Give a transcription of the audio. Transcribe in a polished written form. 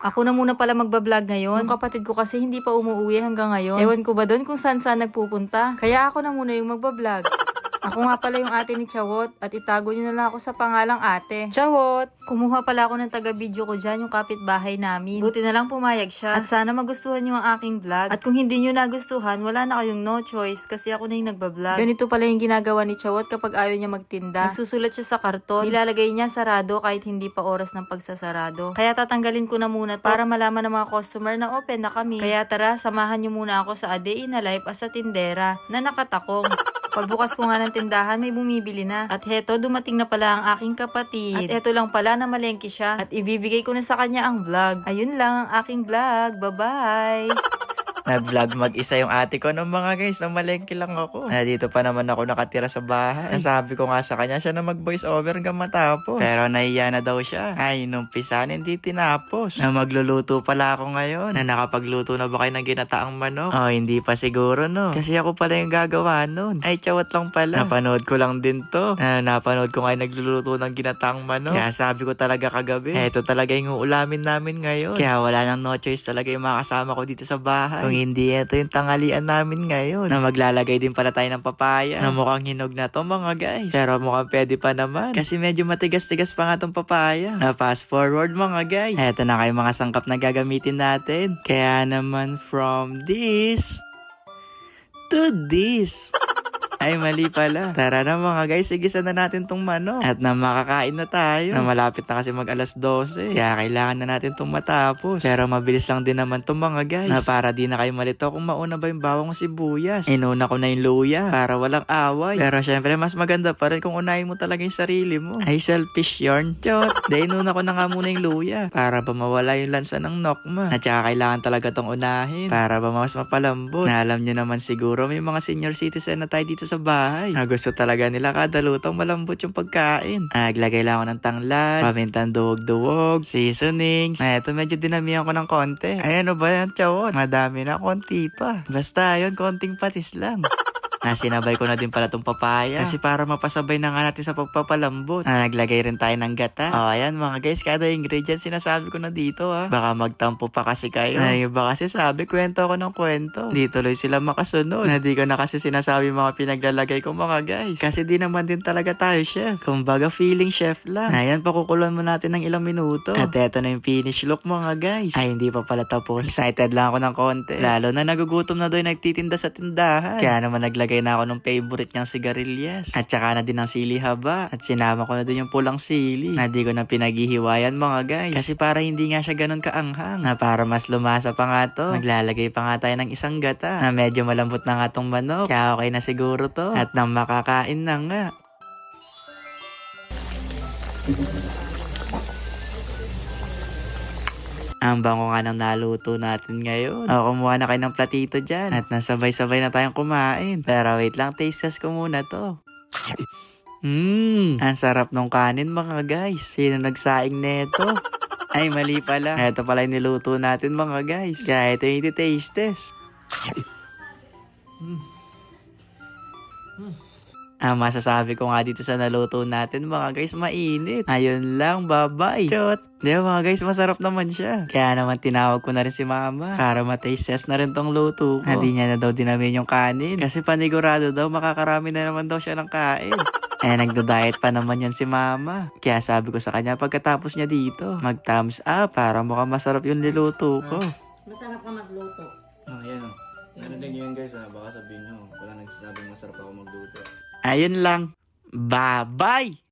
Ako na muna pala magbablog ngayon. Yung kapatid ko kasi hindi pa umuwi hanggang ngayon. Ewan ko ba doon kung saan nagpupunta. Kaya ako na muna yung magbablog. Ako nga pala yung ate ni Chawot at itago niyo na lang ako sa pangalang ate. Chawot! Kumuha pala ako ng taga-video ko dyan, yung kapitbahay namin. Buti na lang pumayag siya. At sana magustuhan niyo ang aking vlog. At kung hindi niyo nagustuhan, wala na kayong no choice kasi ako na yung nagbablog. Ganito pala yung ginagawa ni Chawot kapag ayaw niya magtinda. Nagsusulat siya sa karton. Nilalagay niya sarado kahit hindi pa oras ng pagsasarado. Kaya tatanggalin ko na muna para malaman ng mga customer na open na kami. Kaya tara, samahan niyo muna ako sa A Day in a Life as a tindera na nakatakong. Pagbukas ko nga ng tindahan, may bumibili na. At heto, dumating na pala ang aking kapatid. At eto lang pala na malengke siya. At ibibigay ko na sa kanya ang vlog. Ayun lang ang aking vlog. Bye-bye! Nag-vlog mag-isa yung ate ko ng mga guys, na malengke lang ako. Dito pa naman ako nakatira sa bahay. Sabi ko nga sa kanya, siya na mag-voice over hanggang matapos. Pero nahiya na daw siya. Ay, nung pisan, hindi tinapos. Na magluluto pala ako ngayon. Na nakapagluto na ba kayo ng ginataang manok? Oh, hindi pa siguro no. Kasi ako pala yung gagawa nun. Ay, Chawot lang pala. Napanood ko lang din to. Napanood ko ngayon nagluluto ng ginataang manok. Kaya sabi ko talaga kagabi, eto talaga yung uulamin namin ngayon. Kaya wala nang no choice talaga yung mga kasama ko dito sa bahay. Kung hindi, ito yung tanghalian namin ngayon. Na maglalagay din pala tayo ng papaya. Na mukhang hinog na to mga guys. Pero mukhang pwede pa naman. Kasi medyo matigas-tigas pa nga tong papaya. Na fast forward mga guys. Eto na kayo mga sangkap na gagamitin natin. Kaya naman from this to this. Ay, mali pala. Tara na mga guys, igisa na natin tong manok. At na makakain na tayo. Na malapit na kasi mag alas 12. Kaya kailangan na natin tong matapos. Pero mabilis lang din naman tong mga guys. Na para di na kayo malito kung mauna ba yung bawang o sibuyas. Inuna ko na yung luya para walang away. Pero syempre mas maganda pa rin kung unahin mo talaga yung sarili mo. Ay, selfish yarn. Chot. Dahil inuna ko na nga muna yung luya. Para ba mawala yung lansa ng nokma. At saka kailangan talaga tong unahin. Para ba mas mapalambot. Na alam nyo naman siguro may mga senior citizen na tayo dito sa bahay. Gusto talaga nila kada lutong malambot yung pagkain. Naglagay lang ako ng tanglad, pamintang duwog-duwog, seasonings. Eto medyo dinamihan ko ng konti. Ay, ano ba yan, Chawot? Madami na, konti pa. Basta yun, konting patis lang. Sinabay ko na din pala tong papaya. Kasi para mapasabay na nga natin sa pagpapalambot. Naglagay rin tayo ng gata. Ayan mga guys, kada ingredient sinasabi ko na dito Baka magtampo pa kasi kayo. Iba kasi sabi, kwento ako ng kwento. Di tuloy sila makasunod. Di ko na kasi sinasabi mga pinaglalagay ko mga guys. Kasi di naman din talaga tayo chef. Kumbaga feeling chef lang. Ayan, pakukulan mo natin ng ilang minuto. At eto na yung finish look mga guys. Ay, hindi pa pala tapos. Excited lang ako ng konti. Lalo na nagugutom na doon nagtitinda sa tindahan. Kaya naman naglagay na ako ng favorite niyang sigarilyas. At saka na din ng sili haba. At sinama ko na din yung pulang sili. Na di ko na pinaghihiwayan mga guys. Kasi para hindi nga siya ganun kaanghang. Na para mas lumasa pa nga to. Maglalagay pa nga tayo ng isang gata. Na medyo malambot na nga tong manok. Kaya okay na siguro to. At nang makakain na nga. Ang bango nga ng naluto natin ngayon. Kumuha na kayo ng platito dyan. At nasabay-sabay na tayong kumain. Pero wait lang, taste test ko muna to. Ang sarap nung kanin mga guys. Sino nagsaing neto? Ay, mali pala. Ito pala yung niluto natin mga guys. Kaya ito yung taste test. Ang masasabi ko nga dito sa naluto natin mga guys, mainit. Ayun lang, bye-bye. Chot! Di ba mga guys, masarap naman siya. Kaya naman tinawag ko na rin si mama para ma-taste test na rin tong luto ko. Hindi niya na daw dinamin yung kanin. Kasi panigurado daw, makakarami na naman daw siya ng kain. Nagda-diet pa naman yan si mama. Kaya sabi ko sa kanya pagkatapos niya dito, mag-thumbs up para mukhang masarap yung niluto ko. Masarap ka magluto. Yan o. Narinig nyo yan guys baka sabihin nyo, wala nagsasabing masarap ako magluto. Ayun lang. Bye-bye!